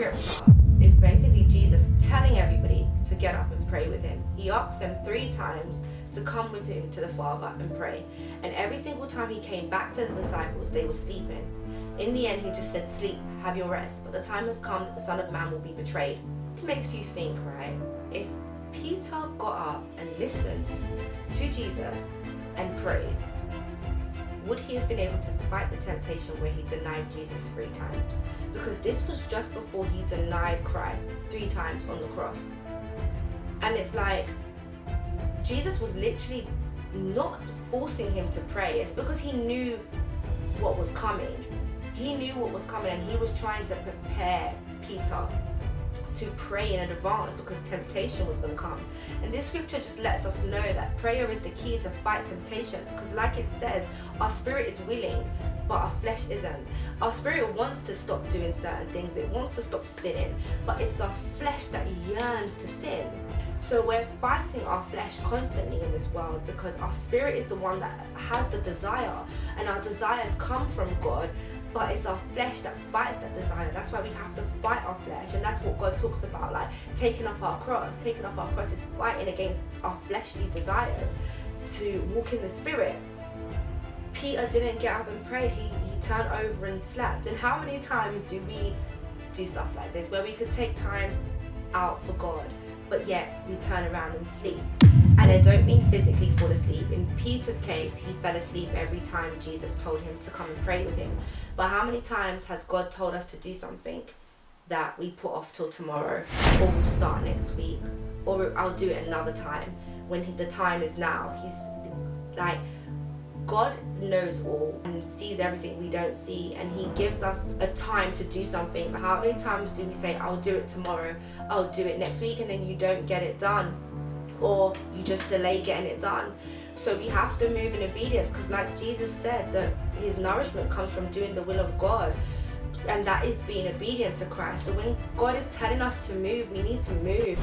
scripture is basically Jesus telling everybody to get up and pray with him. He asked them 3 times to come with him to the Father and pray. And every single time he came back to the disciples, they were sleeping. In the end, he just said, sleep, have your rest. But the time has come that the Son of Man will be betrayed. This makes you think, right? If Peter got up and listened to Jesus and prayed, would he have been able to fight the temptation where he denied Jesus 3 times? Because this was just before he denied Christ 3 times on the cross. And it's like, Jesus was literally not forcing him to pray. It's because he knew what was coming. He knew what was coming, and he was trying to prepare Peter to pray in advance because temptation was going to come. And this scripture just lets us know that prayer is the key to fight temptation, because like it says, our spirit is willing but our flesh isn't. Our spirit wants to stop doing certain things, it wants to stop sinning, but it's our flesh that yearns to sin. So we're fighting our flesh constantly in this world because our spirit is the one that has the desire, and our desires come from God, but it's our flesh that fights that desire. That's why we have to fight our flesh, and that's what God talks about, like taking up our cross. Taking up our cross is fighting against our fleshly desires to walk in the spirit. Peter didn't get up and prayed, he turned over and slept. And how many times do we do stuff like this, where we could take time out for God, but yet we turn around and sleep? And I don't mean physically fall asleep. In Peter's case, he fell asleep every time Jesus told him to come and pray with him. But how many times has God told us to do something that we put off till tomorrow, or we'll start next week, or I'll do it another time when the time is now? He's like, God knows all and sees everything we don't see, and he gives us a time to do something. How many times do we say, I'll do it tomorrow, I'll do it next week, and then you don't get it done, or you just delay getting it done? So we have to move in obedience, because like Jesus said, that his nourishment comes from doing the will of God, and that is being obedient to Christ. So when God is telling us to move, we need to move.